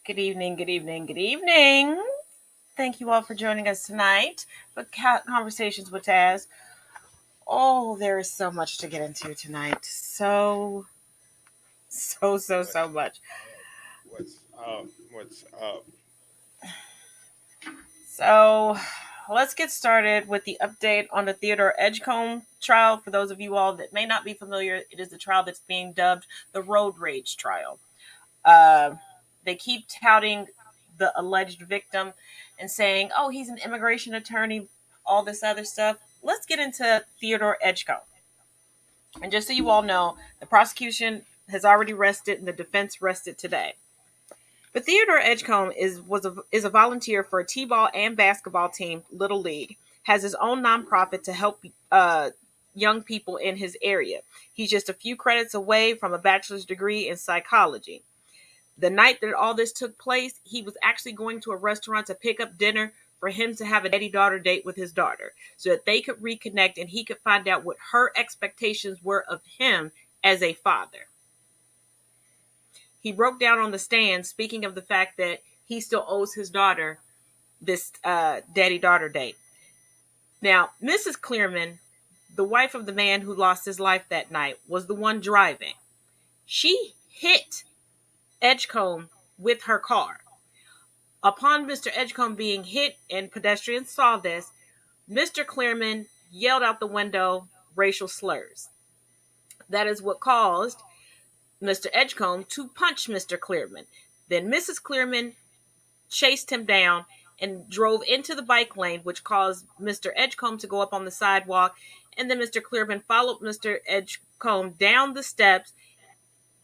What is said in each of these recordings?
Good evening, good evening, good evening. Thank you all for joining us tonight for Conversations with Taz. Oh, there is so much to get into tonight. So What's much. what's up? What's up? So let's get started with the update on the Theodore Edgecomb trial. For those of you all that may not be familiar, it is the trial that's being dubbed the road rage trial. Uh, they keep touting the alleged victim and saying, oh, he's an immigration attorney, all this other stuff. Let's get into Theodore Edgecomb. And just so you all know, the prosecution has already rested and the defense rested today. But Theodore Edgecomb is a volunteer for a t-ball and basketball team, Little League. Has his own nonprofit to help young people in his area. He's just a few credits away from a bachelor's degree in psychology. The night that all this took place, he was actually going to a restaurant to pick up dinner for him to have a daddy-daughter date with his daughter so that they could reconnect and he could find out what her expectations were of him as a father. He broke down on the stand, speaking of the fact that he still owes his daughter this daddy-daughter date. Now, Mrs. Clearman, the wife of the man who lost his life that night, was the one driving. She hit Edgecomb with her car. Upon Mr. Edgecomb being hit and pedestrians saw this, Mr. Clearman yelled out the window racial slurs. That is what caused Mr. Edgecomb to punch Mr. Clearman. Then Mrs. Clearman chased him down and drove into the bike lane, which caused Mr. Edgecomb to go up on the sidewalk. And then Mr. Clearman followed Mr. Edgecomb down the steps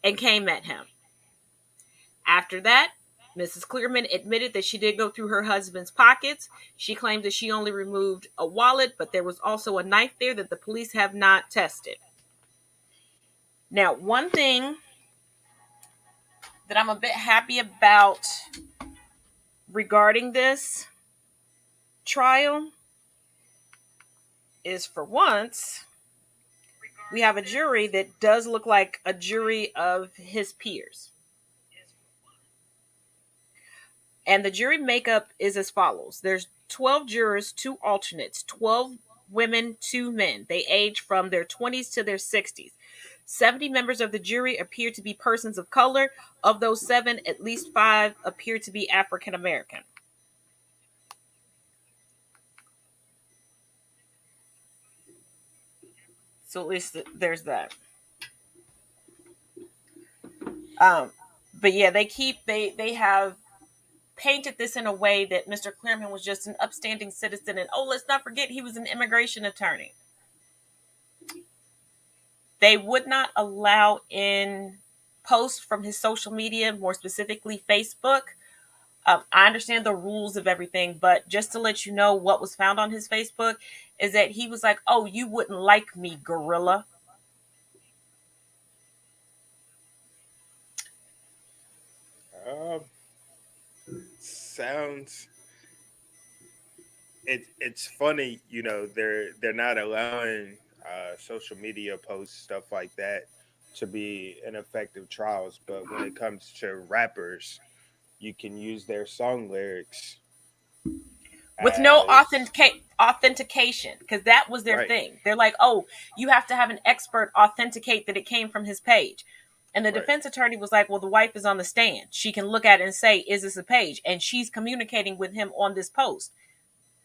and came at him. After that, Mrs. Clearman admitted that she did go through her husband's pockets. She claimed that she only removed a wallet, but there was also a knife there that the police have not tested. Now, one thing that I'm a bit happy about regarding this trial is, for once, we have a jury that does look like a jury of his peers. And the jury makeup is as follows. There's 12 jurors, 2 alternates, 12 women, 2 men. They age from their 20s to their 60s. 70 members of the jury appear to be persons of color. Of those 7, at least 5 appear to be African American. So at least there's that. But yeah, they have painted this in a way that Mr. Clearman was just an upstanding citizen, and let's not forget he was an immigration attorney. They would not allow in posts from his social media, more specifically Facebook. I understand the rules of everything, but just to let you know what was found on his Facebook is that he was like, "Oh, you wouldn't like me, gorilla." Um, sounds it's funny. They're not allowing social media posts, stuff like that, to be an effective trials. But when it comes to rappers, you can use their song lyrics With no as authentication, because that was their right, thing. They're like, "Oh, you have to have an expert authenticate that it came from his page." And the right, defense attorney was like, "Well, the wife is on the stand. She can look at it and say, is this a page?" And she's communicating with him on this post.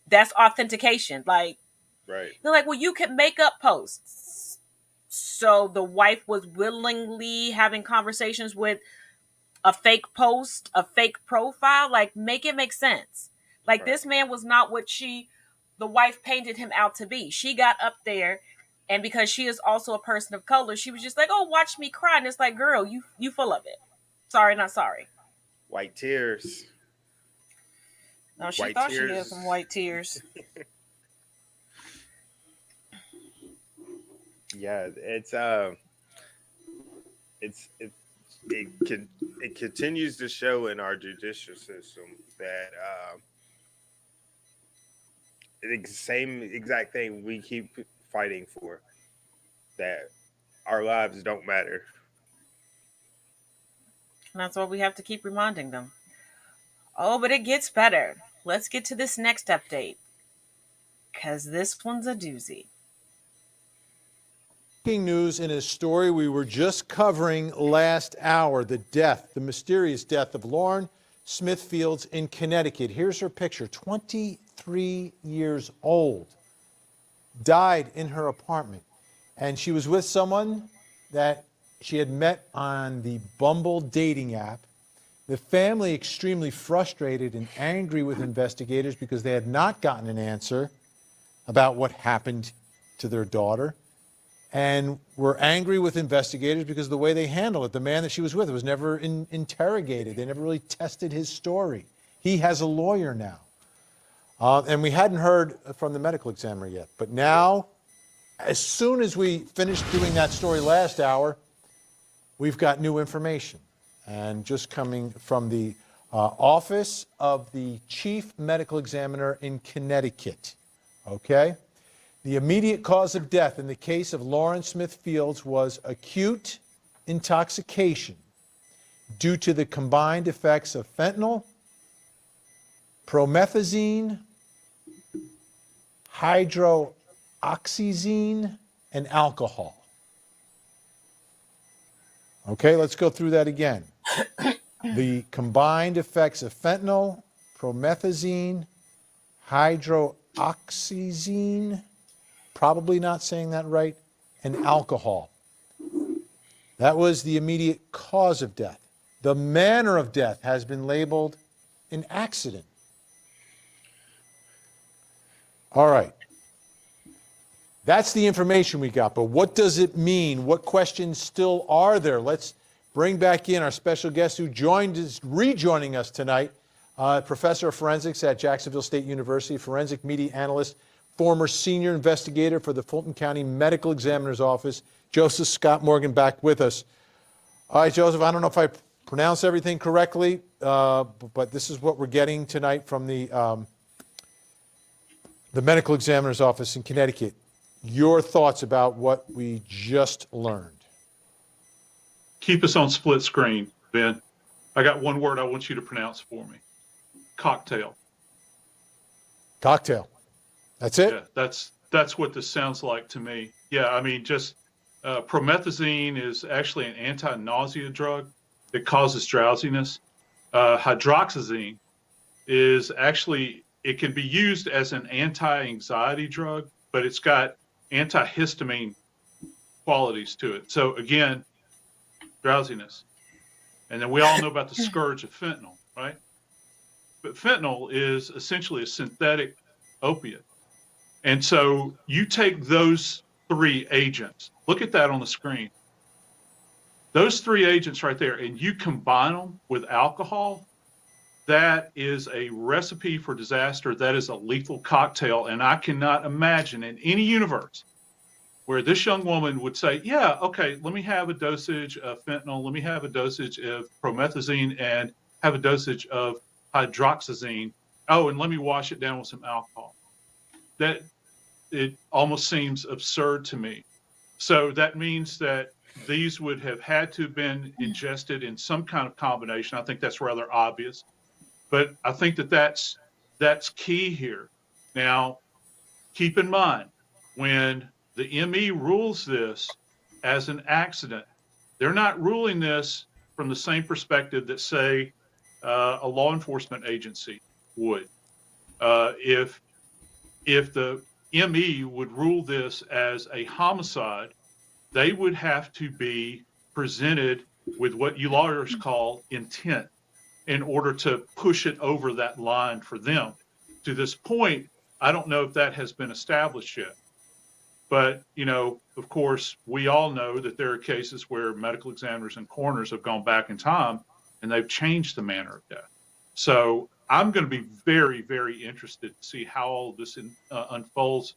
That's authentication. Like, right, they're like, "Well, you can make up posts." So the wife was willingly having conversations with a fake post, a fake profile. Like, make it make sense. Like, right. this man was not what the wife painted him out to be. She got up there, and because she is also a person of color, she was just like, "Oh, watch me cry." And it's like, girl, you full of it. Sorry, not sorry. White tears, No, she white thought she had some tears. white tears. Yeah, it can it continues to show in our judicial system that the same exact thing we keep fighting for, that our lives don't matter. And that's what we have to keep reminding them. Oh, but it gets better. Let's get to this next update, because this one's a doozy. Breaking news in a story we were just covering last hour, the mysterious death of Lauren Smithfields in Connecticut. Here's her picture, 23 years old, died in her apartment. And she was with someone that she had met on the Bumble dating app. The family extremely frustrated and angry with investigators because they had not gotten an answer about what happened to their daughter, and were angry with investigators because of the way they handled it. The man that she was with was never interrogated. They never really tested his story. He has a lawyer now. And we hadn't heard from the medical examiner yet. But now, as soon as we finished doing that story last hour, we've got new information. And just coming from the office of the chief medical examiner in Connecticut, okay? The immediate cause of death in the case of Lauren Smithfields was acute intoxication due to the combined effects of fentanyl, promethazine, hydroxyzine, and alcohol. Okay, let's go through that again. The combined effects of fentanyl, promethazine, hydroxyzine, probably not saying that right, and alcohol. That was the immediate cause of death. The manner of death has been labeled an accident. All right. That's the information we got, but what does it mean? What questions still are there? Let's bring back in our special guest who rejoining us tonight, professor of forensics at Jacksonville State University, forensic media analyst, former senior investigator for the Fulton County Medical Examiner's Office, Joseph Scott Morgan, back with us. All right, Joseph, I don't know if I pronounce everything correctly, but this is what we're getting tonight from the Medical Examiner's Office in Connecticut. Your thoughts about what we just learned. Keep us on split screen, Ben. I got one word I want you to pronounce for me. Cocktail. Cocktail. That's it? Yeah, that's what this sounds like to me. Yeah, I mean, just promethazine is actually an anti-nausea drug that causes drowsiness. Hydroxyzine is actually, it can be used as an anti-anxiety drug, but it's got antihistamine qualities to it. So again, drowsiness. And then we all know about the scourge of fentanyl, right? But fentanyl is essentially a synthetic opiate. And so you take those three agents, look at that on the screen. Those three agents right there, and you combine them with alcohol, that is a recipe for disaster. That is a lethal cocktail. And I cannot imagine in any universe where this young woman would say, yeah, okay, let me have a dosage of fentanyl, let me have a dosage of promethazine, and have a dosage of hydroxyzine. Oh, and let me wash it down with some alcohol. That it almost seems absurd to me. So that means that these would have had to have been ingested in some kind of combination. I think that's rather obvious, but I think that that's key here. Now, keep in mind, when the ME rules this as an accident, they're not ruling this from the same perspective that, say, a law enforcement agency would. If the ME would rule this as a homicide, they would have to be presented with what you lawyers call intent in order to push it over that line for them. To this point, I don't know if that has been established yet. But, you know, of course, we all know that there are cases where medical examiners and coroners have gone back in time and they've changed the manner of death. So I'm going to be very, very interested to see how all this unfolds.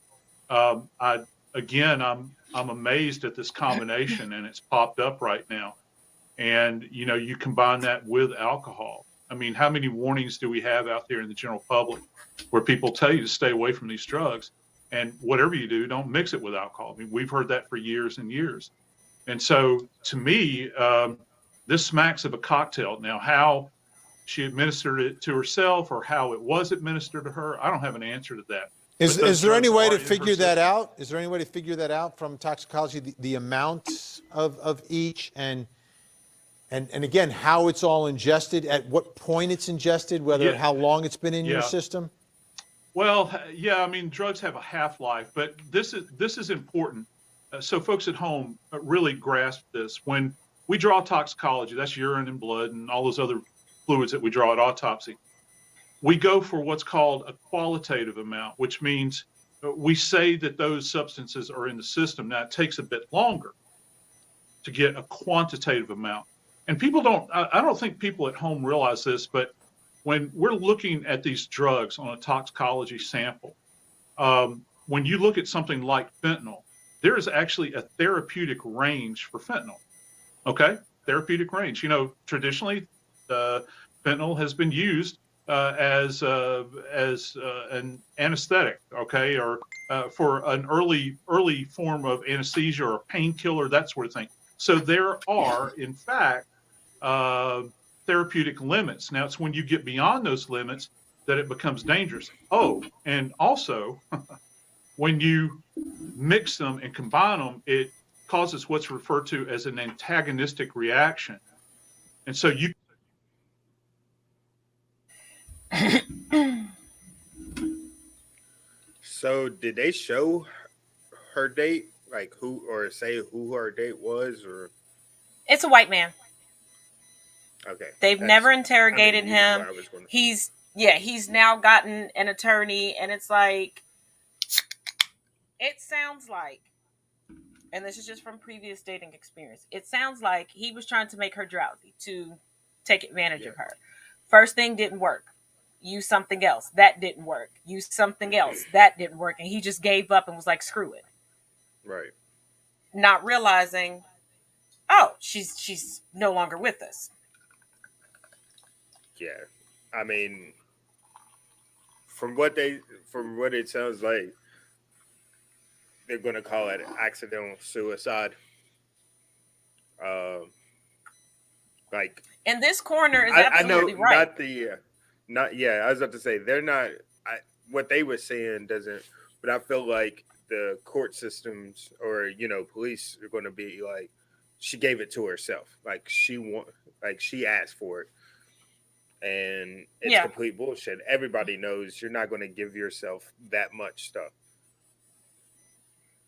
I'm amazed at this combination, and it's popped up right now. And, you know, you combine that with alcohol. I mean, how many warnings do we have out there in the general public where people tell you to stay away from these drugs? And whatever you do, don't mix it with alcohol. I mean, we've heard that for years and years. And so to me, this smacks of a cocktail. Now, how she administered it to herself or how it was administered to her. I don't have an answer to that. Is there any way to figure that out? Is there any way to figure that out from toxicology, the amount of each and again, how it's all ingested, at what point it's ingested, whether how long it's been in your system? Well, yeah, I mean, drugs have a half-life, but this is important. So folks at home really grasp this. When we draw toxicology, that's urine and blood and all those other fluids that we draw at autopsy. We go for what's called a qualitative amount, which means we say that those substances are in the system. Now, it takes a bit longer to get a quantitative amount. And I don't think people at home realize this, but when we're looking at these drugs on a toxicology sample, when you look at something like fentanyl, there is actually a therapeutic range for fentanyl. Okay, therapeutic range. You know, traditionally, fentanyl has been used as an anesthetic, okay, or for an early form of anesthesia or a painkiller, that sort of thing. So there are, in fact, therapeutic limits. Now, it's when you get beyond those limits that it becomes dangerous. Oh, and also, when you mix them and combine them, it causes what's referred to as an antagonistic reaction. And so you So did they show her date, like who, or say who her date was, or? It's a white man. Okay. They've never interrogated him. He's now gotten an attorney, and it's like, it sounds like, and this is just from previous dating experience, it sounds like he was trying to make her drowsy to take advantage of her. First thing didn't work. Use something else. That didn't work. Use something else. That didn't work. And he just gave up and was like, screw it. Right. Not realizing, oh, she's no longer with us. Yeah. I mean, from what it sounds like, they're going to call it accidental suicide. Like, and this coroner is absolutely I know, right. I was about to say, they're not, what they were saying doesn't, but I feel like the court systems or, police are going to be like, she gave it to herself. Like, she asked for it. And it's complete bullshit. Everybody knows you're not going to give yourself that much stuff.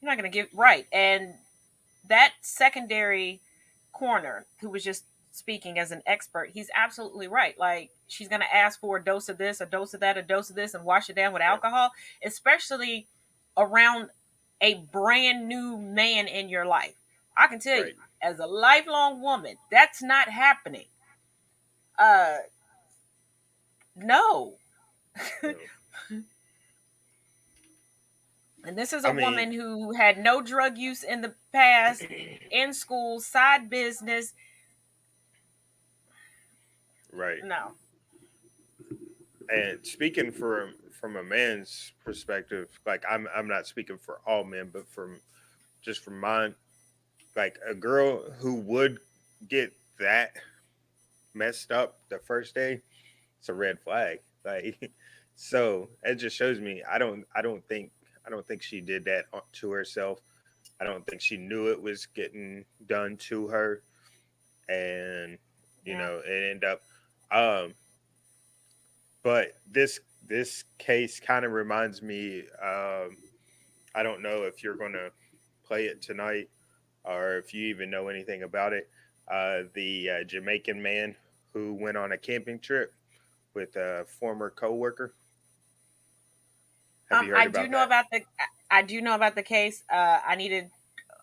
You're not going to give, right. And that secondary coroner who was just speaking as an expert, he's absolutely right. Like, she's going to ask for a dose of this, a dose of that, a dose of this, and wash it down with alcohol, especially around a brand new man in your life. I can tell you, as a lifelong woman, that's not happening. No. And this is a woman who had no drug use in the past, in school, side business. Right. No. And speaking from a man's perspective, like I'm not speaking for all men, but from mine, like a girl who would get that messed up the first day, it's a red flag. Like, so it just shows me I don't think she did that to herself. I don't think she knew it was getting done to her, and it ended up. But this case kind of reminds me. I don't know if you're going to play it tonight, or if you even know anything about it. The Jamaican man who went on a camping trip with a former coworker. Have you heard I do know about the case. I needed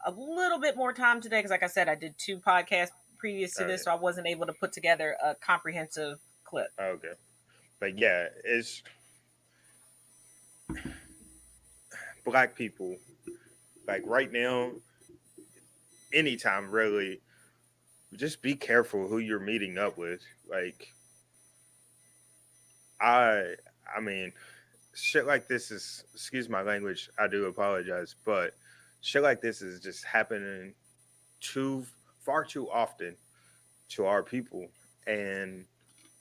a little bit more time today because, like I said, I did 2 podcasts previous to this, so I wasn't able to put together a comprehensive clip. Okay. But yeah, it's black people, like right now, anytime really, just be careful who you're meeting up with. Like, I mean, shit like this is, excuse my language, I do apologize, but shit like this is just happening far too often to our people. And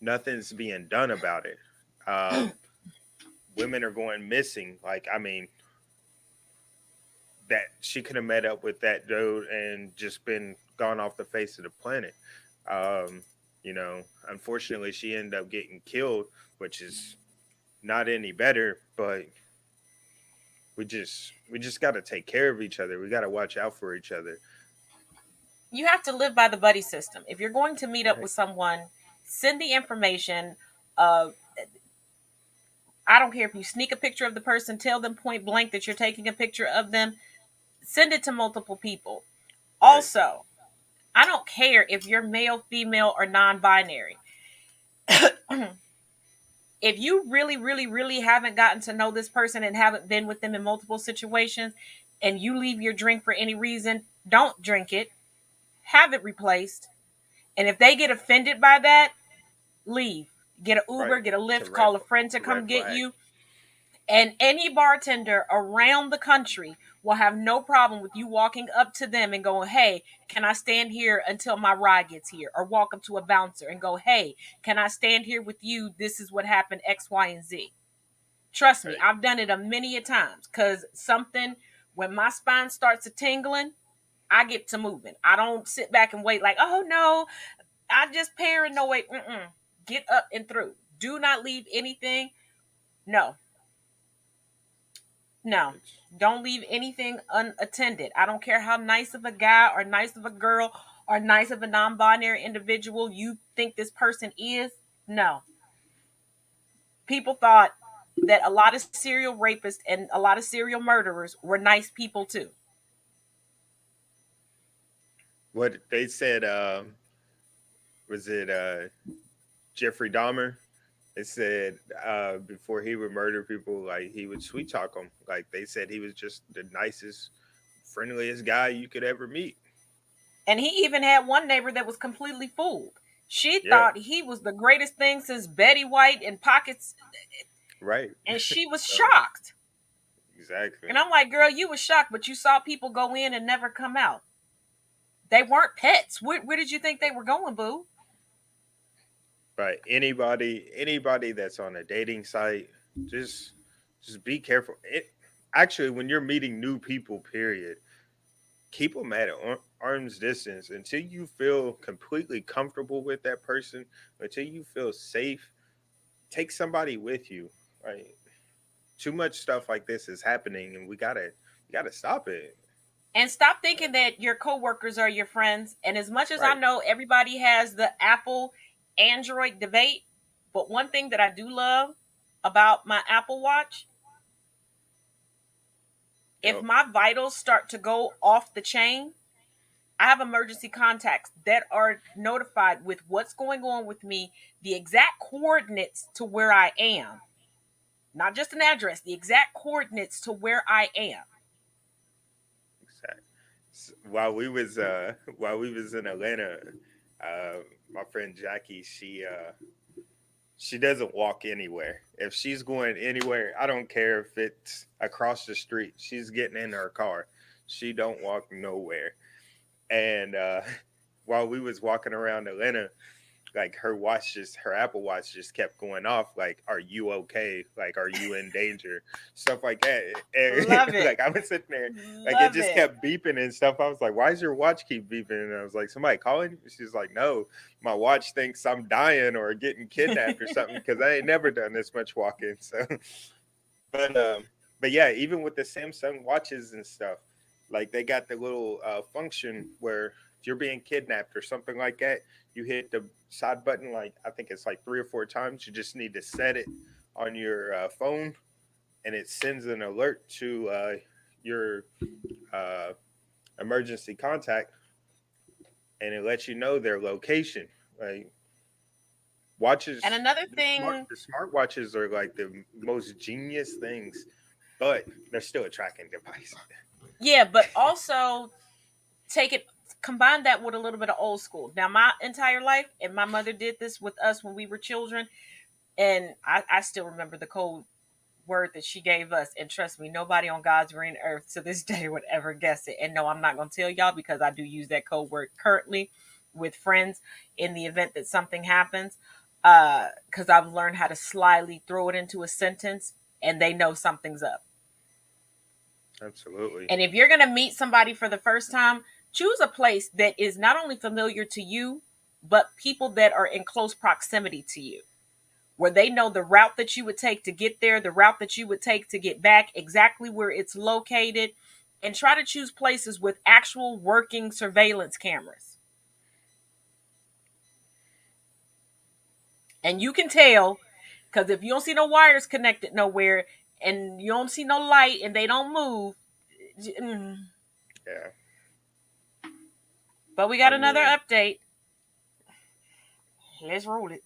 nothing's being done about it. Um, Women are going missing. Like, I mean, that she could have met up with that dude and just been gone off the face of the planet. Um, Unfortunately, she ended up getting killed, which is not any better. But we just got to take care of each other. We got to watch out for each other. You have to live by the buddy system. If you're going to meet up Right. with someone, send the information. Uh, I don't care if you sneak a picture of the person, tell them point blank that you're taking a picture of them, send it to multiple people. Right. Also, I don't care if you're male, female, or non binary. If you really, really, really haven't gotten to know this person and haven't been with them in multiple situations, and you leave your drink for any reason, don't drink it. Have it replaced. And if they get offended by that, leave. Get an Right. Uber, get a It's a Lyft, call a friend to red come get flag. you. And any bartender around the country will have no problem with you walking up to them and going, hey, can I stand here until my ride gets here? Or walk up to a bouncer and go, hey, can I stand here with you? This is what happened, X, Y, and Z. Trust me, Right. I've done it a many a times because when my spine starts to tingling, I get to moving. I don't sit back and wait like, oh no, I just paranoid. Get up and through. Do not leave anything. No, no, It's don't leave anything unattended. I don't care how nice of a guy or nice of a girl or nice of a non-binary individual you think this person is. No, people thought that a lot of serial rapists and a lot of serial murderers were nice people too. what they said. Was it Jeffrey Dahmer? They said before he would murder people, like he would sweet talk them. Like they said he was just the nicest, friendliest guy you could ever meet. And he even had one neighbor that was completely fooled. She Yeah, thought he was the greatest thing since Betty White and Pockets, right. and she was So shocked. exactly. And I'm like, girl, you was shocked, but you saw people go in and never come out. They weren't pets. Where did you think they were going, boo? But anybody that's on a dating site, just just be careful. Actually, when you're meeting new people, period, keep them at arm's distance until you feel completely comfortable with that person, until you feel safe. Take somebody with you. Right? Too much stuff like this is happening, and we gotta stop it. And stop thinking that your coworkers are your friends. And as much as I Right? know everybody has the Apple Android debate, but one thing that I do love about my Apple Watch, if Yep. my vitals start to go off the chain, I have emergency contacts that are notified with what's going on with me, the exact coordinates to where I am, not just an address, the exact coordinates to where I am. Exactly. While we was in Atlanta, uh, my friend Jackie, she doesn't walk anywhere. If she's going anywhere, I don't care if it's across the street. She's getting in her car. She don't walk nowhere. And while we was walking around Atlanta, like her Apple Watch just kept going off. Like, are you okay? Like, are you in danger? Stuff like that. Love And it. like I was sitting there, like it Love just it. kept beeping and stuff. I was like, why does your watch keep beeping? And I was like, somebody calling? She's like, no, my watch thinks I'm dying or getting kidnapped or something because I ain't never done this much walking. So, but um, but yeah, even with the Samsung watches and stuff, like they got the little function where if you're being kidnapped or something like that, you hit the side button like I think it's like 3 or 4 times. You just need to set it on your phone, and it sends an alert to your uh, emergency contact, and it lets you know their location. Like And watches, another thing, the smart watches are like the most genius things, but they're still a tracking device. yeah, but also take it, combine that with a little bit of old school. Now, my entire life, and my mother did this with us when we were children, and I still remember the code word that she gave us. And trust me, nobody on God's green earth to this day would ever guess it. And no, I'm not going to tell y'all because I do use that code word currently with friends in the event that something happens. because I've learned how to slyly throw it into a sentence and they know something's up. Absolutely. And if you're going to meet somebody for the first time, choose a place that is not only familiar to you, but people that are in close proximity to you, where they know the route that you would take to get there, the route that you would take to get back, exactly where it's located, and try to choose places with actual working surveillance cameras. And you can tell, because if you don't see no wires connected nowhere and you don't see no light and they don't move, Yeah. but we got I another mean, update. Let's roll it.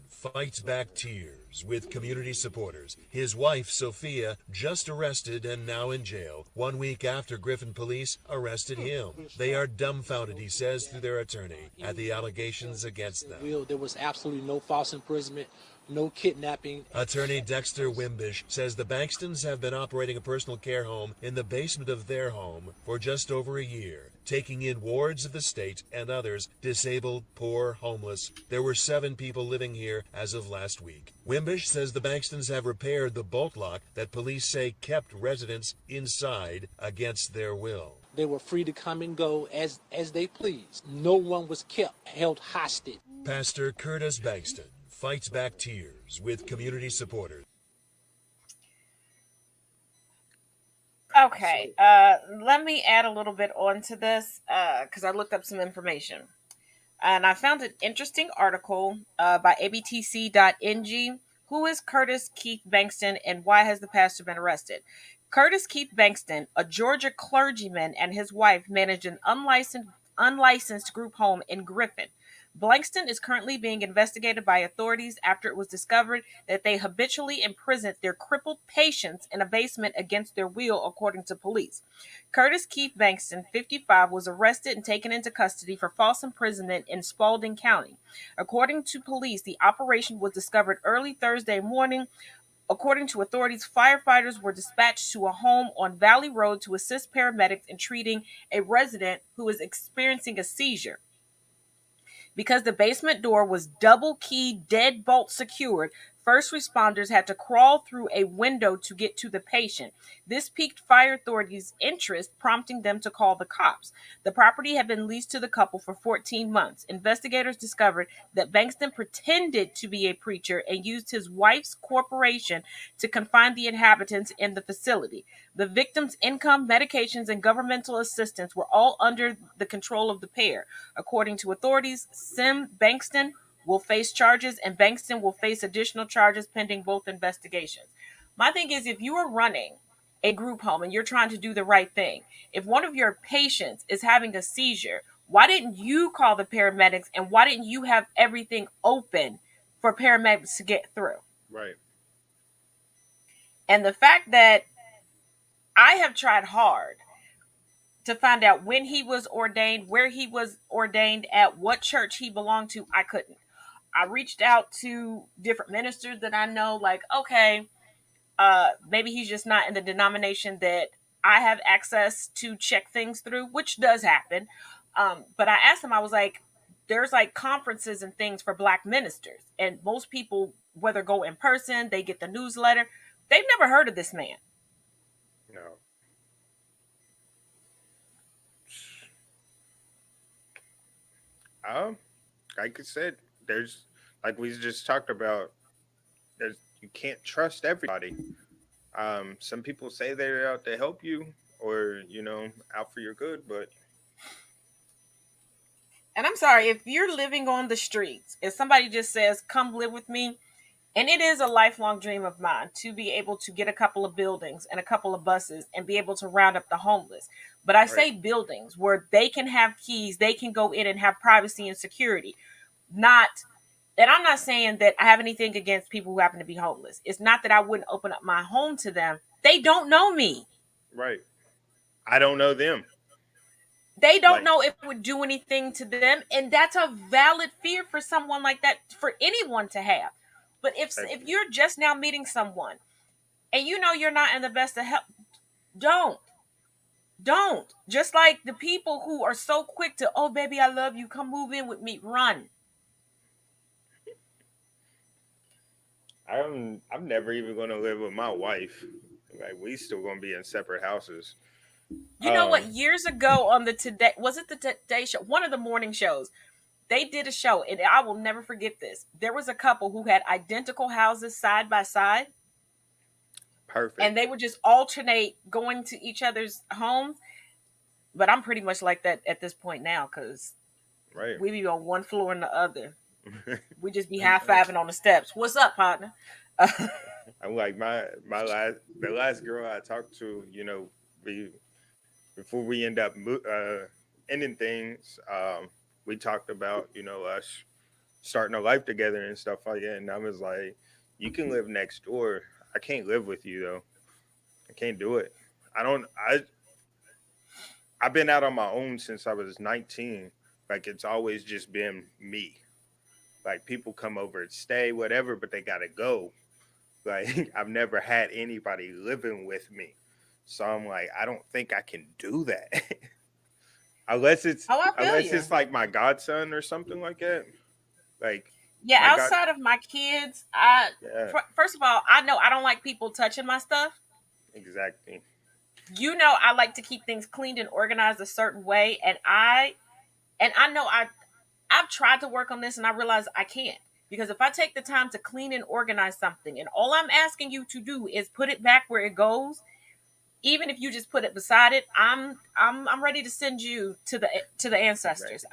Fights back tears with community supporters. His wife, Sophia, just arrested and now in jail 1 week after Griffin police arrested him. They are dumbfounded, he says, through their attorney at the allegations against them. There was absolutely no false imprisonment, no kidnapping. Attorney Dexter Wimbish says the Bankstons have been operating a personal care home in the basement of their home for just over a year, taking in wards of the state and others, disabled, poor, homeless. There were 7 people living here as of last week. Wimbish says the Bankstons have repaired the bolt lock that police say kept residents inside against their will. They were free to come and go as they pleased. No one was held hostage. Pastor Curtis Bankston fights back tears with community supporters. Okay, let me add a little bit onto this because I looked up some information. And I found an interesting article by abtc.ng. Who is Curtis Keith Bankston and why has the pastor been arrested? Curtis Keith Bankston, a Georgia clergyman, and his wife managed an unlicensed group home in Griffin. Bankston is currently being investigated by authorities after it was discovered that they habitually imprisoned their crippled patients in a basement against their will, according to police. Curtis Keith Bankston, 55, was arrested and taken into custody for false imprisonment in Spalding County. According to police, the operation was discovered early Thursday morning. According to authorities, firefighters were dispatched to a home on Valley Road to assist paramedics in treating a resident who was experiencing a seizure. Because the basement door was double key deadbolt secured, first responders had to crawl through a window to get to the patient. This piqued fire authorities' interest, prompting them to call the cops. The property had been leased to the couple for 14 months. Investigators discovered that Bankston pretended to be a preacher and used his wife's corporation to confine the inhabitants in the facility. The victim's income, medications, and governmental assistance were all under the control of the pair. According to authorities, Sim Bankston will face charges and Bankston will face additional charges pending both investigations. My thing is, if you are running a group home and you're trying to do the right thing, if one of your patients is having a seizure, why didn't you call the paramedics and why didn't you have everything open for paramedics to get through? right. And the fact that I have tried hard to find out when he was ordained, where he was ordained at, what church he belonged to, I couldn't. I reached out to different ministers that I know, like, okay, maybe he's just not in the denomination that I have access to check things through, which does happen. But I asked him, I was like, there's like conferences and things for Black ministers. And most people, whether go in person, they get the newsletter, they've never heard of this man. No. Like I said, there's like we just talked about. There's you can't trust everybody. Some people say they're out to help you or out for your good, but And I'm sorry, if you're living on the streets, if somebody just says, come live with me, and it is a lifelong dream of mine to be able to get a couple of buildings and a couple of buses and be able to round up the homeless. But I say right, buildings where they can have keys, they can go in and have privacy and security. Not, and I'm not saying that I have anything against people who happen to be homeless. It's not that I wouldn't open up my home to them. They don't know me. right. I don't know them. They don't Like know if it would do anything to them. And that's a valid fear for someone like that, for anyone to have. But if exactly. you're just now meeting someone and you know you're not in the best of health, don't. Don't. Just like the people who are so quick to, oh, baby, I love you. Come move in with me. Run. I'm never even gonna live with my wife. Like we still gonna be in separate houses. You know what? Um, Years ago on the Today, was it the Today Show? One of the morning shows. They did a show, and I will never forget this. There was a couple who had identical houses side by side, and Perfect. they would just alternate going to each other's homes. But I'm pretty much like that at this point now because Right. we be on one floor and the other. We just be high I'm, fiving on the steps. What's up, partner? I'm like my last the last girl I talked to. We before we end up ending things, we talked about us starting a life together and stuff like that. And I was like, you can live next door. I can't live with you though. I can't do it. I don't. I've been out on my own since I was 19. Like it's always just been me. Like people come over and stay, whatever, but they gotta go. Like I've never had anybody living with me. So I'm like, I don't think I can do that. unless it's Oh, I feel unless you. it's like my godson or something like that. Like Yeah, my god outside of my kids, yeah, first of all, I know I don't like people touching my stuff. exactly. You know, I like to keep things cleaned and organized a certain way, and I know I've tried to work on this, and I realize I can't because if I take the time to clean and organize something, and all I'm asking you to do is put it back where it goes, even if you just put it beside it, I'm ready to send you to the Right. ancestors.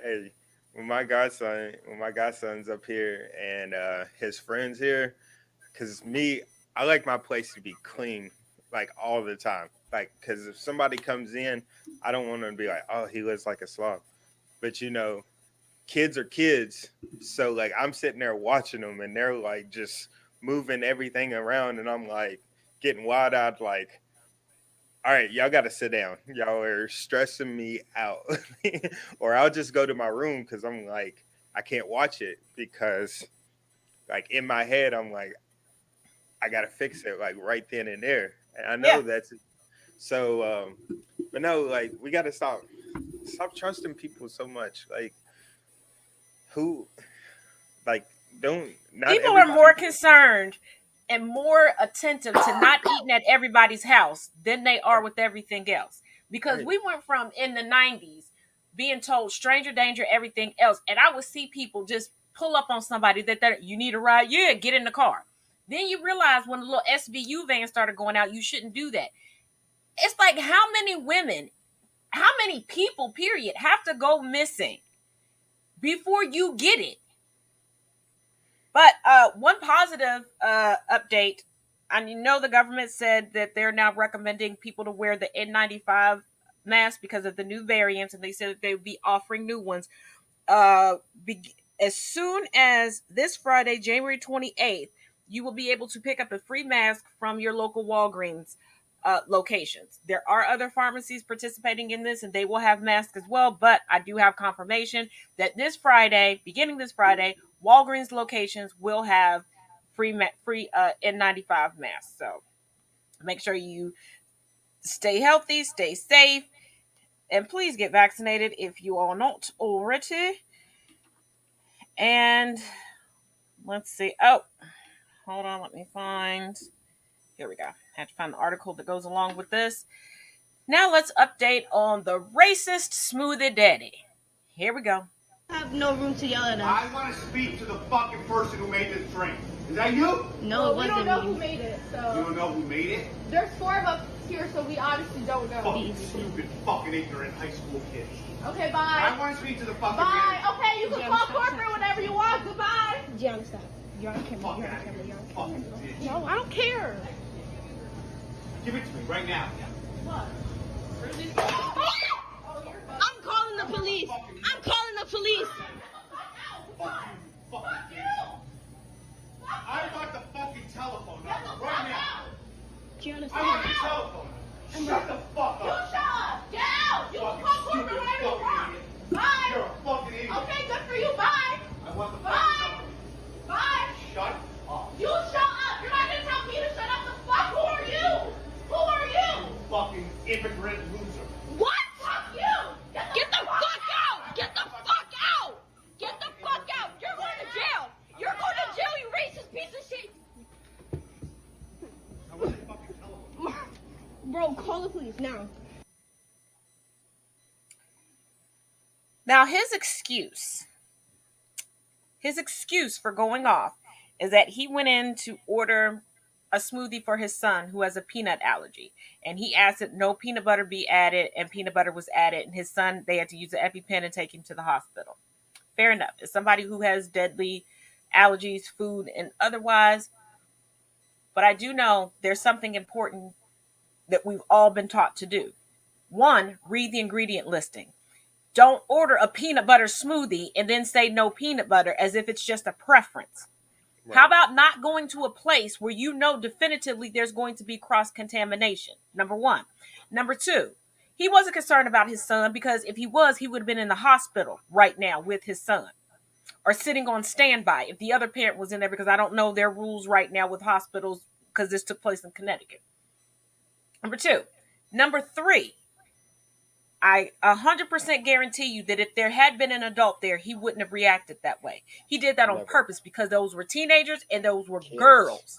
Hey, when my godson's up here and his friends here, because me, I like my place to be clean like all the time. Like, because if somebody comes in, I don't want them to be like, oh, he lives like a slob. But kids are kids. So like, I'm sitting there watching them, and they're like just moving everything around, and I'm like getting wide eyed, like, all right, y'all got to sit down. Y'all are stressing me out. Or I'll just go to my room because I'm like, I can't watch it because, like, in my head, I'm like, I got to fix it, like, right then and there. And I know Yeah. that's so, but no, like, we got to stop trusting people so much. Like, who, like, don't, not People are everybody, more concerned and more attentive to not eating at everybody's house than they are right, with everything else. Because right, we went from in the 90s being told stranger danger, everything else, and I would see people just pull up on somebody that you need a ride, yeah, get in the car. Then you realize when the little SVU van started going out, you shouldn't do that. It's like how many women, how many people, period, have to go missing before you get it? But one positive update, and the government said that they're now recommending people to wear the N95 mask because of the new variants, and they said that they would be offering new ones uh, as soon as this Friday, January 28th. You will be able to pick up a free mask from your local Walgreens locations. There are other pharmacies participating in this, and they will have masks as well. But I do have confirmation that this Friday, beginning this Friday, Walgreens locations will have free N95 masks. So make sure you stay healthy, stay safe, and please get vaccinated if you are not already. And let's see. Oh, hold on. Let me find. Here we go. I have to find the article that goes along with this. Now let's update on the racist smoothie daddy. Here we go. Have no room to yell at us. I want to speak to the fucking person who made this drink. Is that you? No, it we wasn't don't know me. who made it, You so don't know who made it? there's 4 of us here, so we obviously don't know. Fucking stupid, fucking ignorant high school kids. Okay, I bye. want to speak to the fucking Bye. manager. Okay, you can Jim, call stop, corporate stop. whenever you want. Goodbye. Gianna, stop. You're on camera. Fuck You're on out of camera. here. You're on Fucking camera. bitch. No, I don't care. Give it to me right now. What? I'm calling the police. I'm calling the police. Fuck you. I want the fucking telephone number right now. Gianna, I want the stop. telephone number. Shut the fuck You up. shut up. Get out. You can call corporate Stupid whenever you fucking want. idiot. Bye. You're a fucking idiot. Okay, good for you. Bye. I want the Bye. fucking number. Bye. Shut up. You shut up. You're not gonna tell me to shut up. The fuck? Who are you? Who are you? Fucking immigrant loser. What? Fuck you. Get the fuck out! Get the fuck out! Get the fuck out! You're going to jail! You're going to jail, you racist piece Call the police now. Now, his excuse for going off is that he went in to order a smoothie for his son who has a peanut allergy. And he asked that no peanut butter be added, and peanut butter was added. And his son, they had to use an EpiPen and take him to the hospital. Fair enough. As somebody who has deadly allergies, food, and otherwise. But I do know there's something important that we've all been taught to do. One, read the ingredient listing. Don't order a peanut butter smoothie and then say no peanut butter as if it's just a preference. Right. How about not going to a place where you know definitively there's going to be cross-contamination? Number one. Number two, he wasn't concerned about his son, because if he was, he would have been in the hospital right now with his son or sitting on standby if the other parent was in there, because I don't know their rules right now with hospitals because this took place in Connecticut. Number two. Number three, I 100% guarantee you that if there had been an adult there, he wouldn't have reacted that way. He did that on purpose because those were teenagers and those were girls.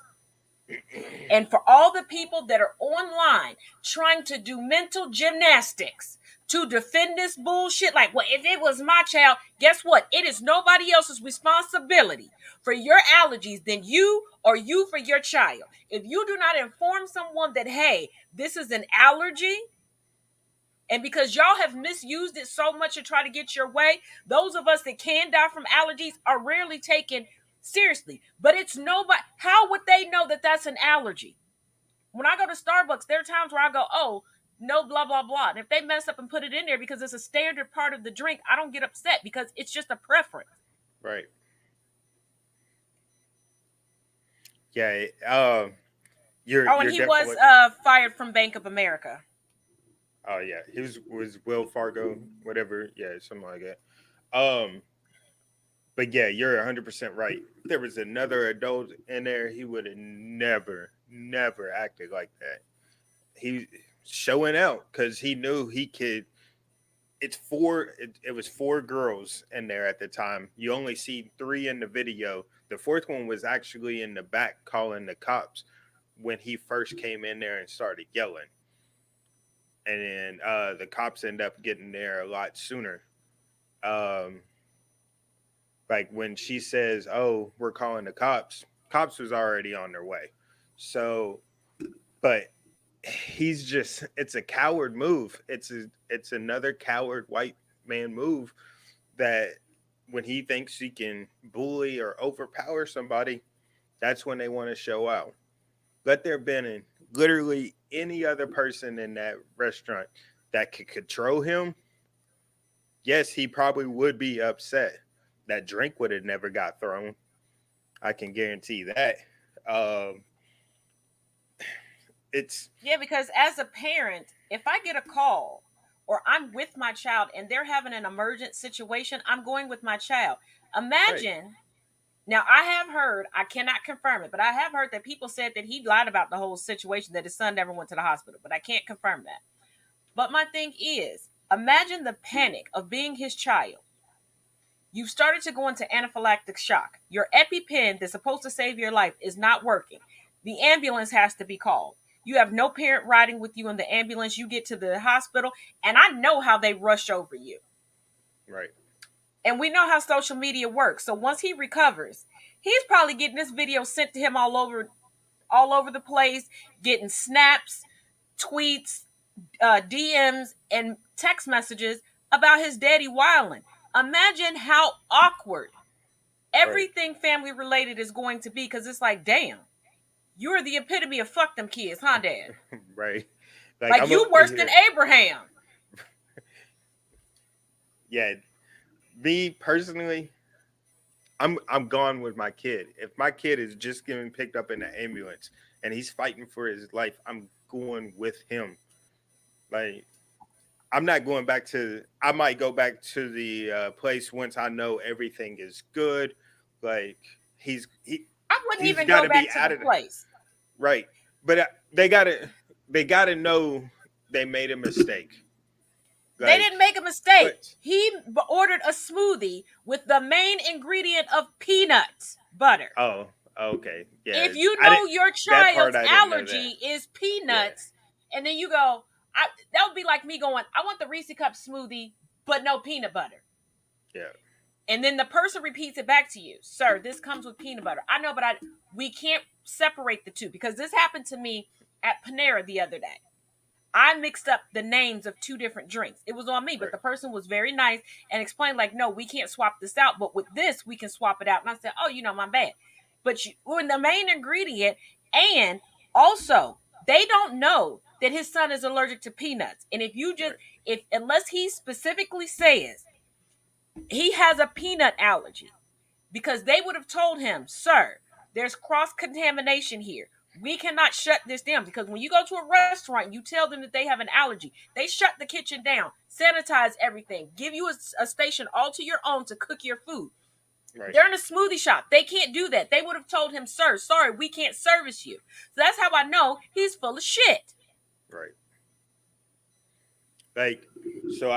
And for all the people that are online trying to do mental gymnastics to defend this bullshit, like, well, if it was my child, guess what? It is nobody else's responsibility for your allergies than you or you for your child. If you do not inform someone that, hey, this is an allergy, and because y'all have misused it so much to try to get your way, those of us that can die from allergies are rarely taken seriously. But it's nobody. How would they know that that's an allergy? When I go to Starbucks, there are times where I go, oh, no, blah, blah, blah. And if they mess up and put it in there because it's a standard part of the drink, I don't get upset because it's just a preference. Right. Yeah. And he was fired from Bank of America. Oh yeah, he was Will Fargo, whatever. Yeah, something like that. But yeah, you're 100% right. If there was another adult in there, he would have never acted like that. He showing out because he knew he could. It was 4 girls in there at the time. You only see 3 in the video. The 4th one was actually in the back calling the cops when he first came in there and started yelling. And then the cops end up getting there a lot sooner. Like when she says, "Oh, we're calling the cops," cops was already on their way. So, but it's a coward move. It's another coward white man move that when he thinks he can bully or overpower somebody, that's when they want to show out. Let there have been literally any other person in that restaurant that could control him, yes, he probably would be upset. That drink would have never got thrown. I can guarantee that. Because as a parent, if I get a call or I'm with my child and they're having an emergent situation, I'm going with my child. Imagine. Right. Now, I have heard, I cannot confirm it, but I have heard that people said that he lied about the whole situation, that his son never went to the hospital, but I can't confirm that. But my thing is, imagine the panic of being his child. You've started to go into anaphylactic shock. Your EpiPen that's supposed to save your life is not working. The ambulance has to be called. You have no parent riding with you in the ambulance. You get to the hospital, and I know how they rush over you. Right. And we know how social media works. So once he recovers, he's probably getting this video sent to him all over the place, getting snaps, tweets, DMs, and text messages about his daddy wilding. Imagine how awkward everything family related is going to be, because it's like, damn, you're the epitome of fuck them kids, huh, Dad? Right. Like you worse than Abraham. Yeah. Me personally, I'm gone with my kid. If my kid is just getting picked up in the ambulance and he's fighting for his life, I'm going with him. Like, I'm not going back I might go back to the place once I know everything is good. Like I wouldn't even go back to the place. Right. But they gotta know they made a mistake. Like, they didn't make a mistake. He ordered a smoothie with the main ingredient of peanut butter. Oh, okay. Yeah. If you know your child's allergy is peanuts, and then you go, That would be like me going, I want the Reese cup smoothie, but no peanut butter. Yeah. And then the person repeats it back to you, sir, this comes with peanut butter. I know, but we can't separate the two, because this happened to me at Panera the other day. I mixed up the names of two different drinks. It was on me, but Right. the person was very nice and explained, like, no, we can't swap this out, but with this, we can swap it out. And I said, oh, my bad. But when the main ingredient, and also, they don't know that his son is allergic to peanuts. And if you just, unless he specifically says he has a peanut allergy, because they would have told him, sir, there's cross-contamination here. We cannot shut this down, because when you go to a restaurant, you tell them that they have an allergy. They shut the kitchen down, sanitize everything, give you a station all to your own to cook your food. Right. They're in a smoothie shop. They can't do that. They would have told him, sir, sorry, we can't service you. So that's how I know he's full of shit. Right. Like, so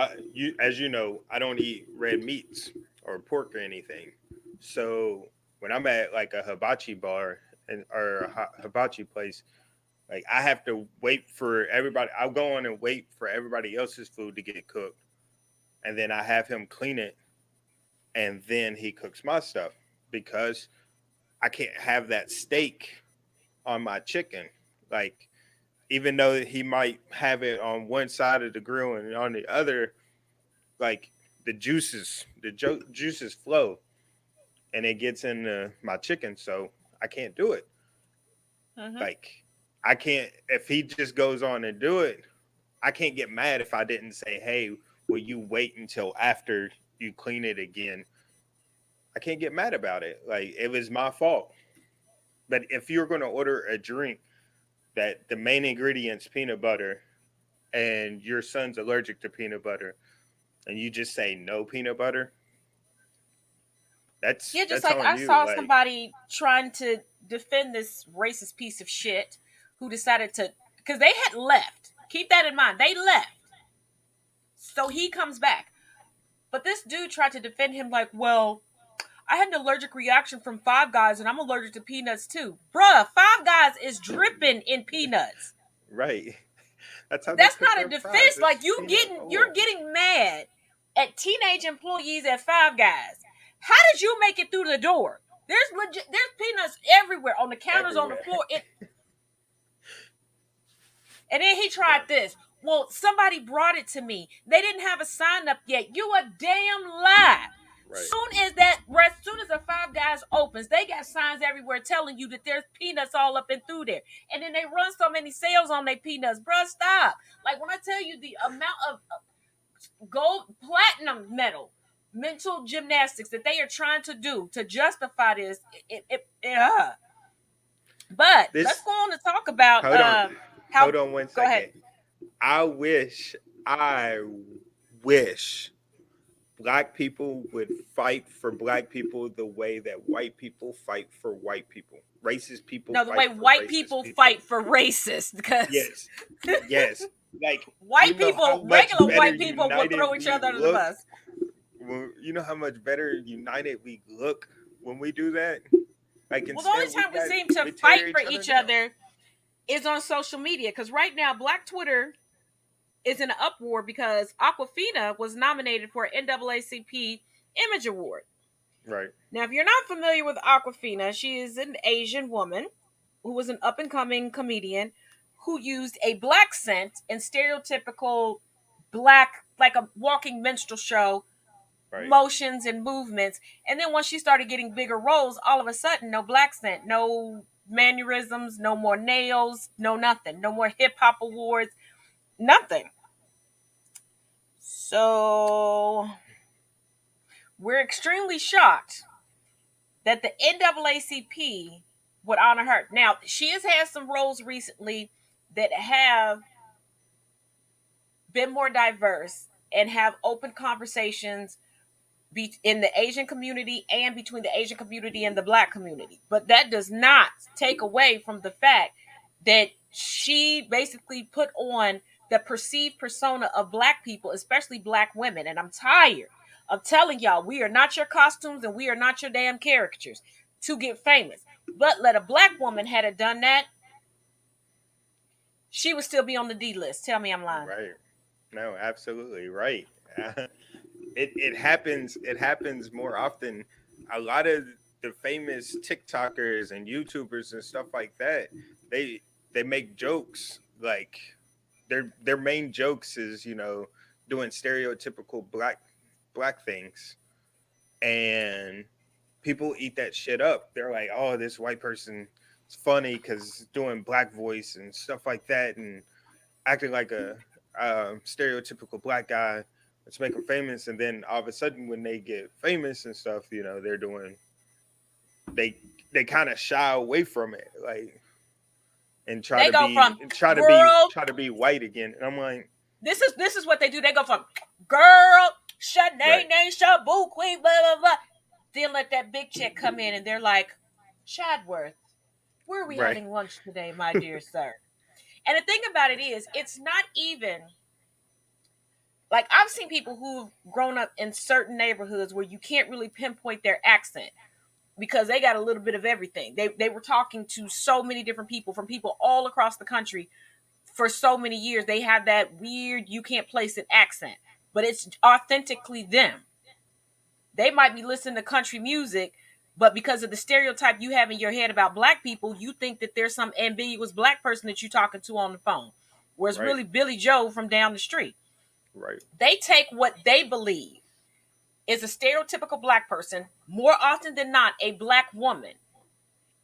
as you know, I don't eat red meats or pork or anything. So when I'm at like a hibachi bar or a hibachi place, like I have to wait for everybody. I'll go on and wait for everybody else's food to get cooked, and then I have him clean it, and then he cooks my stuff, because I can't have that steak on my chicken. Like, even though he might have it on one side of the grill and on the other, like the juices flow, and it gets into my chicken, so I can't do it. Like, I can't, if he just goes on and do it, I can't get mad if I didn't say, hey, will you wait until after you clean it again? I can't get mad about it. Like, it was my fault. But if you're going to order a drink that the main ingredient's peanut butter, and your son's allergic to peanut butter, and you just say no peanut butter, that's like I you. saw somebody trying to defend this racist piece of shit who decided to, because they had left. Keep that in mind. They left. So he comes back. But this dude tried to defend him like, well, I had an allergic reaction from Five Guys and I'm allergic to peanuts too. Bruh, Five Guys is dripping in peanuts. Right. That's not a defense. Like, you're getting mad at teenage employees at Five Guys. How did you make it through the door? There's peanuts everywhere, on the counters, on the floor. And then he tried this. Well, somebody brought it to me. They didn't have a sign up yet. You a damn lie. Right. Soon as the Five Guys opens, they got signs everywhere telling you that there's peanuts all up and through there. And then they run so many sales on their peanuts. Bruh, stop. Like, when I tell you the amount of gold, platinum medal, mental gymnastics that they are trying to do to justify this, But let's go on to talk about hold on 1 second. Go ahead. I wish Black people would fight for Black people the way that white people fight for white people. Racist people. No, the way white people fight for racists. Because yes. Like, white people, regular white people will throw each other under the bus. You know how much better united we look when we do that? Like, well, the only time we seem to fight for each other is on social media. Because right now, Black Twitter is in an uproar because Awkwafina was nominated for an NAACP Image Award. Right. Now, if you're not familiar with Awkwafina, she is an Asian woman who was an up-and-coming comedian who used a black scent in stereotypical black, like a walking minstrel show, motions and movements. And then once she started getting bigger roles, all of a sudden, no black scent, no mannerisms, no more nails, no nothing, no more hip-hop awards, nothing. So we're extremely shocked that the NAACP would honor her. Now, she has had some roles recently that have been more diverse and have open conversations in the Asian community and between the Asian community and the Black community. But that does not take away from the fact that she basically put on the perceived persona of Black people, especially Black women. And I'm tired of telling y'all, we are not your costumes and we are not your damn caricatures to get famous. But let a Black woman had it done that, she would still be on the D list. Tell me I'm lying. Right. No, absolutely right. It happens. It happens more often. A lot of the famous TikTokers and YouTubers and stuff like that, they they make jokes like their main jokes is doing stereotypical black things, and people eat that shit up. They're like, oh, this white person is funny because doing black voice and stuff like that, and acting like a stereotypical black guy. Let's make them famous, and then all of a sudden, when they get famous and stuff, they're doing they they kind of shy away from it, like, and They go from girl. try to be white again. And I'm like, This is what they do. They go from girl, Shanae, right, Shabu, Queen, blah blah blah. Then let that big chick come in, and they're like, Shadworth, where are we right, having lunch today, my dear sir? And the thing about it is, it's not even like I've seen people who've grown up in certain neighborhoods where you can't really pinpoint their accent because they got a little bit of everything. They were talking to so many different people from people all across the country for so many years. They have that weird, you can't place an accent, but it's authentically them. They might be listening to country music, but because of the stereotype you have in your head about black people, you think that there's some ambiguous black person that you're talking to on the phone, where it's right, really Billy Joe from down the street. right, They take what they believe is a stereotypical black person, more often than not a black woman,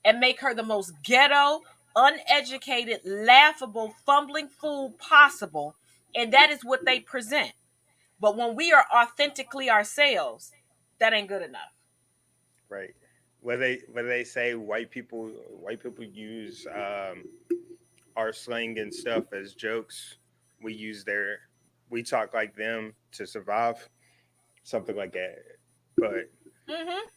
and make her the most ghetto, uneducated, laughable, fumbling fool possible. And that is what they present. But when we are authentically ourselves, that ain't good enough. right. Where they say white people use our slang and stuff as jokes. We talk like them to survive, something like that. But Mm-hmm.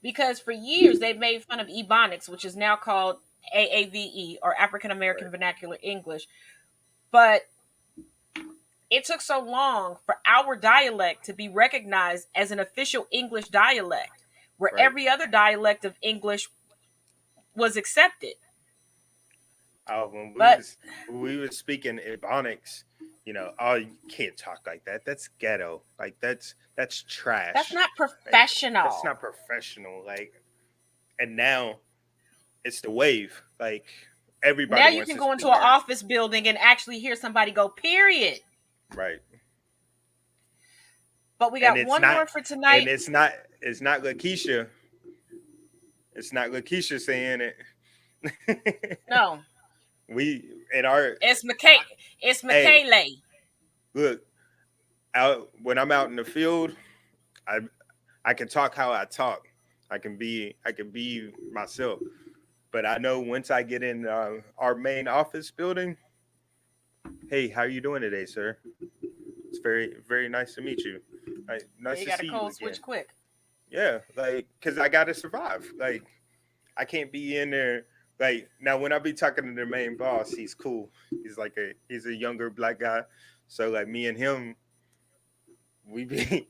Because for years they've made fun of Ebonics, which is now called AAVE or African American right, Vernacular English. But it took so long for our dialect to be recognized as an official English dialect, where right. every other dialect of English was accepted. When we But was when we was speaking Ebonics, oh, you can't talk like that. That's ghetto. Like that's that's trash. not Like that's professional. not professional. Like, and now it's the wave. Like Now everybody you wants can to go into speak an our office building and actually hear somebody go, period. right. But we And got it's one not more for and tonight. it's not Lakeisha. It's not Lakeisha saying it. No, we in our it's McKay. It's hey, McKaylee. look, out when I'm out in the field, I I can talk how I talk. I can be myself. But I know once I get in our main office building, hey, how are you doing today, sir? It's very very nice to meet you. Yeah, Nice you to got a see you code again. switch quick. Yeah, like because I gotta survive. Like I can't be in there. Like now, when I be talking to the main boss, he's cool. He's a younger black guy. So like me and him, we be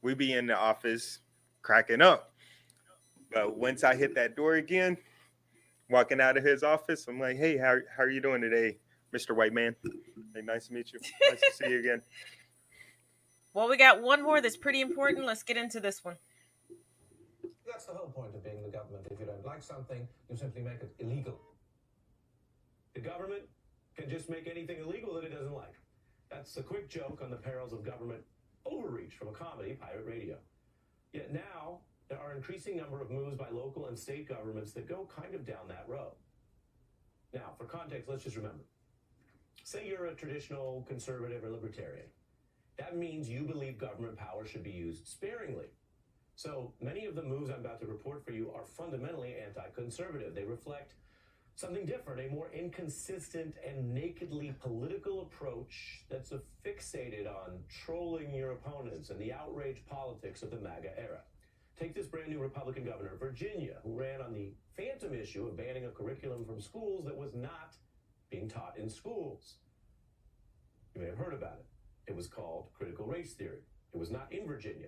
we be in the office cracking up. But once I hit that door again, walking out of his office, I'm like, hey, how are you doing today, Mr. White Man? Hey, nice to meet you. Nice to see you again. Well, we got one more that's pretty important. Let's get into this one. That's the whole point of being the government. If you don't like something, you simply make it illegal. The government can just make anything illegal that it doesn't like. That's a quick joke on the perils of government overreach from a comedy, Pirate Radio. Yet now, there are an increasing number of moves by local and state governments that go kind of down that road. Now, for context, let's just remember. Say you're a traditional conservative or libertarian. That means you believe government power should be used sparingly. So many of the moves I'm about to report for you are fundamentally anti-conservative. They reflect something different, a more inconsistent and nakedly political approach that's fixated on trolling your opponents and the outrage politics of the MAGA era. Take this brand new Republican governor of Virginia, who ran on the phantom issue of banning a curriculum from schools that was not being taught in schools. You may have heard about it. It was called critical race theory. It was not in Virginia,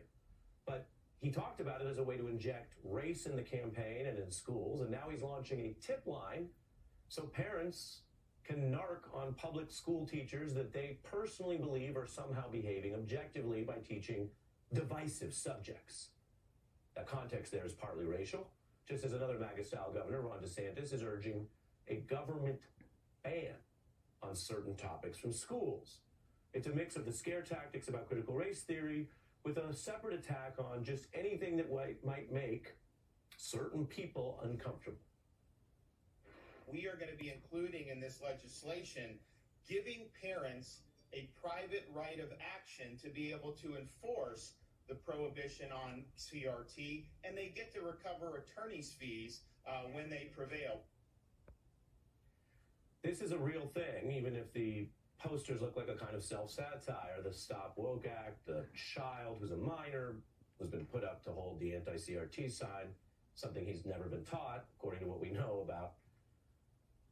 but he talked about it as a way to inject race in the campaign and in schools, and now he's launching a tip line so parents can narc on public school teachers that they personally believe are somehow behaving objectively by teaching divisive subjects. The context there is partly racial, just as another MAGA-style governor, Ron DeSantis, is urging a government ban on certain topics from schools. It's a mix of the scare tactics about critical race theory with a separate attack on just anything that might make certain people uncomfortable. We are going to be including in this legislation giving parents a private right of action to be able to enforce the prohibition on CRT, and they get to recover attorney's fees when they prevail. This is a real thing, even if the posters look like a kind of self-satire. The Stop Woke Act, the child who's a minor who's been put up to hold the anti-CRT sign, something he's never been taught, according to what we know about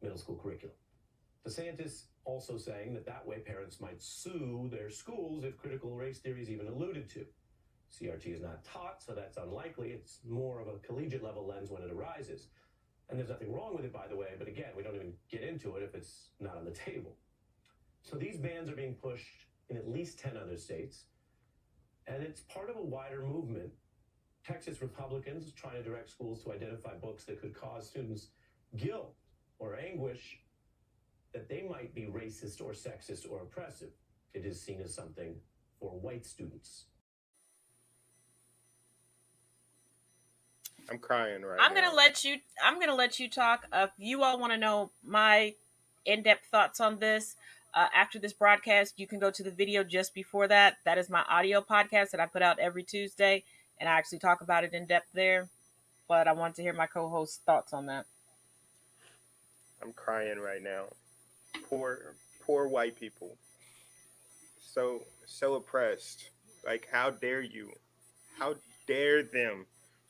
middle school curriculum. DeSantis also saying that way parents might sue their schools if critical race theory is even alluded to. CRT is not taught, so that's unlikely. It's more of a collegiate level lens when it arises. And there's nothing wrong with it, by the way, but again, we don't even get into it if it's not on the table. So these bans are being pushed in at least 10 other states, and it's part of a wider movement. Texas Republicans trying to direct schools to identify books that could cause students guilt or anguish that they might be racist or sexist or oppressive. It is seen as something for white students. I'm crying right I'm now. gonna let you talk. If you all want to know my in-depth thoughts on this after this broadcast, you can go to the video just before that. That is my audio podcast that I put out every Tuesday, and I actually talk about it in depth there. But I want to hear my co-host's thoughts on that. I'm crying right now. Poor white people. So oppressed. Like, how dare you? How dare them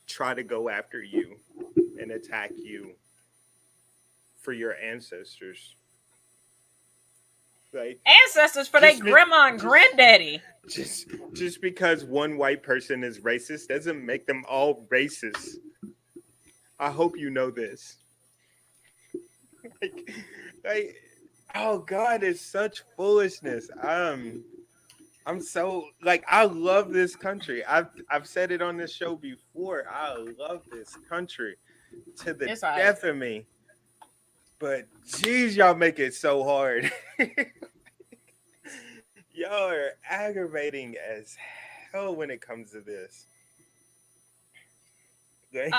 try to go after you and attack you for your ancestors? Like, ancestors for their grandma and granddaddy. Just because one white person is racist doesn't make them all racist. I hope you know this. like, oh God, it's such foolishness. I'm so, like, I love this country. I've said it on this show before. I love this country to the death of me. But geez, y'all make it so hard. Y'all are aggravating as hell when it comes to this. Okay?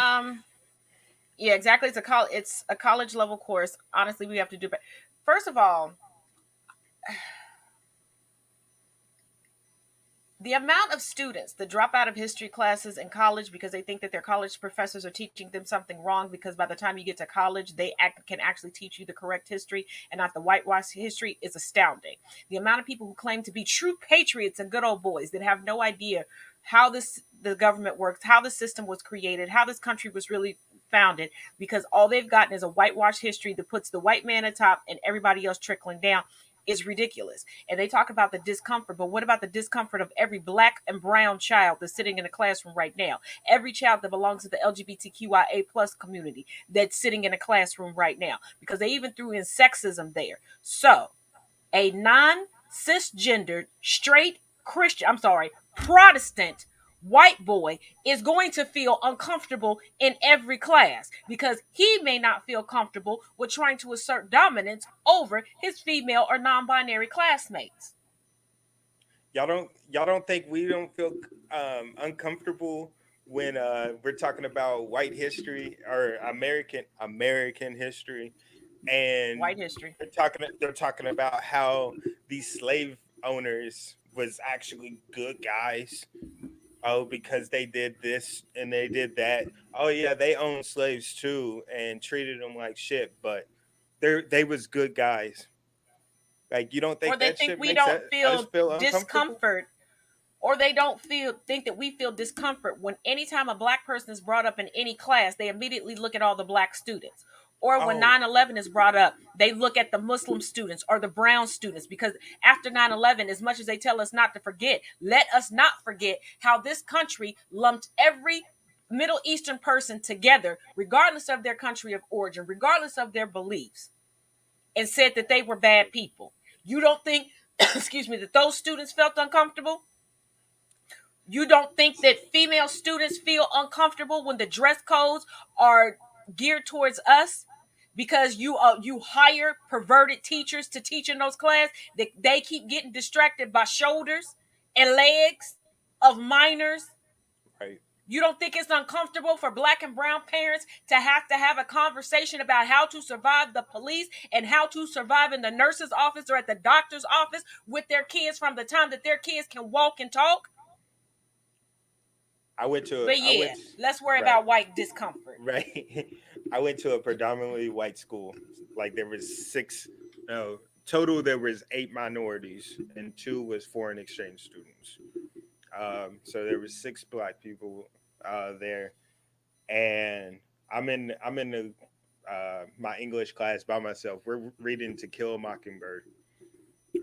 Yeah, exactly. It's a college level course. Honestly, we have to do better. First of all, the amount of students that drop out of history classes in college because they think that their college professors are teaching them something wrong, because by the time you get to college, they can actually teach you the correct history and not the whitewashed history, is astounding. The amount of people who claim to be true patriots and good old boys that have no idea how the government works, how the system was created, how this country was really founded, because all they've gotten is a whitewashed history that puts the white man atop and everybody else trickling down, is ridiculous. And they talk about the discomfort, but what about the discomfort of every black and brown child that's sitting in a classroom right now? Every child that belongs to the LGBTQIA plus community that's sitting in a classroom right now, because they even threw in sexism there. So a non-cisgendered, straight Protestant white boy is going to feel uncomfortable in every class, because he may not feel comfortable with trying to assert dominance over his female or non-binary classmates. Y'all don't think we don't feel uncomfortable when we're talking about white history or American history, and white history? They're talking about how these slave owners was actually good guys. Oh, because they did this and they did that. Oh yeah, they owned slaves too and treated them like shit, but they was good guys. Like, you don't think, or they that think shit we makes don't feel discomfort, or they don't think that we feel discomfort when anytime a black person is brought up in any class, they immediately look at all the black students. Or when 9/11 is brought up, they look at the Muslim students or the brown students, because after 9/11, as much as they tell us not to forget, let us not forget how this country lumped every Middle Eastern person together, regardless of their country of origin, regardless of their beliefs. and said that they were bad people. You don't think, excuse me, that those students felt uncomfortable? You don't think that female students feel uncomfortable when the dress codes are geared towards us? Because you hire perverted teachers to teach in those classes, they keep getting distracted by shoulders and legs of minors. Right. You don't think it's uncomfortable for Black and brown parents to have a conversation about how to survive the police and how to survive in the nurse's office or at the doctor's office with their kids from the time that their kids can walk and talk? But yeah, let's worry right. about white discomfort. Right. I went to a predominantly white school. Like there was total there was 8 minorities and 2 was foreign exchange students. So there was 6 Black people there, and I'm in the my English class by myself. We're reading To Kill a Mockingbird.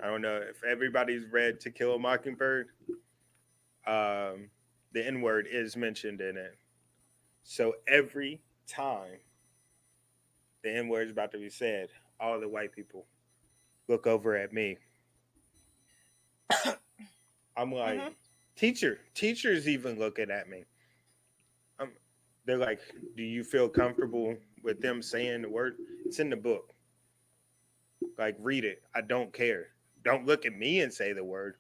I don't know if everybody's read To Kill a Mockingbird. The N word is mentioned in it. So every time the N word is about to be said, all the white people look over at me. I'm like, teachers even looking at me. They're like, do you feel comfortable with them saying the word? It's in the book. Like, read it. I don't care. Don't look at me and say the word.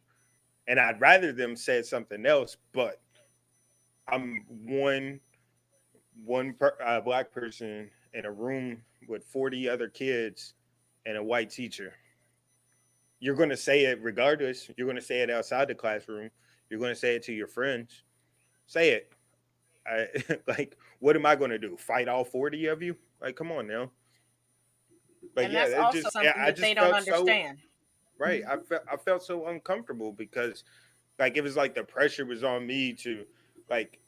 And I'd rather them say something else, but I'm one Black person in a room with 40 other kids and a white teacher. You're going to say it regardless. You're going to say it outside the classroom. You're going to say it to your friends. Say it. Like, what am I going to do? Fight all 40 of you? Like, come on now. But and that's also something that they don't understand. Right. I felt so uncomfortable because, like, it was like the pressure was on me to, like,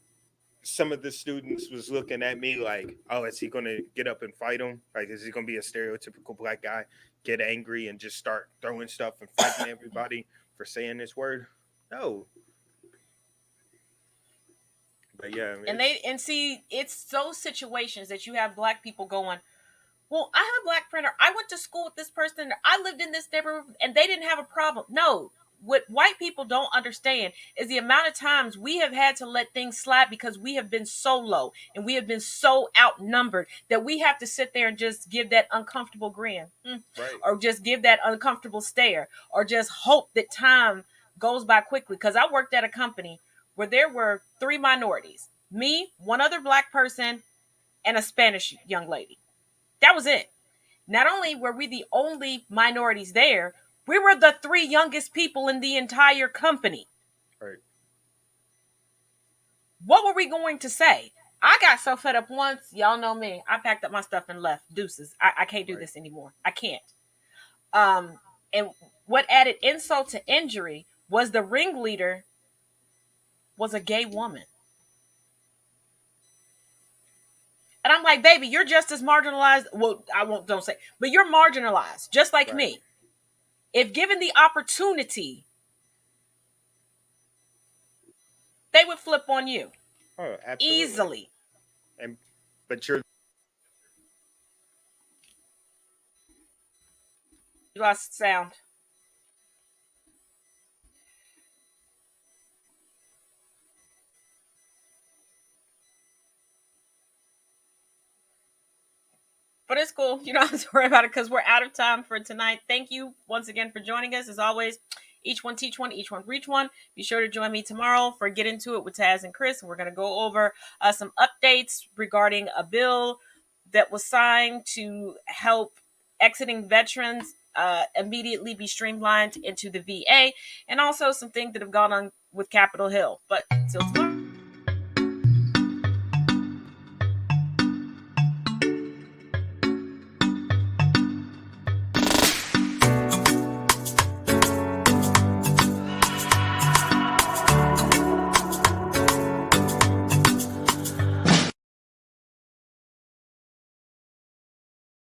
some of the students was looking at me like, oh, is he going to get up and fight him? Like, is he going to be a stereotypical Black guy, get angry and just start throwing stuff and fighting everybody for saying this word? No. But yeah. And see, it's those situations that you have Black people going, well, I have a Black friend, or I went to school with this person, or I lived in this neighborhood and they didn't have a problem. No. What white people don't understand is the amount of times we have had to let things slide because we have been so low and we have been so outnumbered that we have to sit there and just give that uncomfortable grin, right, or just give that uncomfortable stare, or just hope that time goes by quickly. Because I worked at a company where there were 3 minorities, me, one other Black person, and a Spanish young lady. That was it. Not only were we the only minorities there, we were the 3 youngest people in the entire company. Right. What were we going to say? I got so fed up once. Y'all know me. I packed up my stuff and left. Deuces. I can't do this anymore. I can't. And what added insult to injury was the ringleader was a gay woman. And I'm like, baby, you're just as marginalized. Well, don't say, but you're marginalized, just like me. If given the opportunity, they would flip on you. Oh, absolutely. Easily. But you lost sound. But it's cool. You don't have to worry about it because we're out of time for tonight. Thank you once again for joining us. As always, each one teach one, each one reach one. Be sure to join me tomorrow for Get Into It with Taz and Chris. And we're going to go over some updates regarding a bill that was signed to help exiting veterans immediately be streamlined into the VA, and also some things that have gone on with Capitol Hill. But till tomorrow.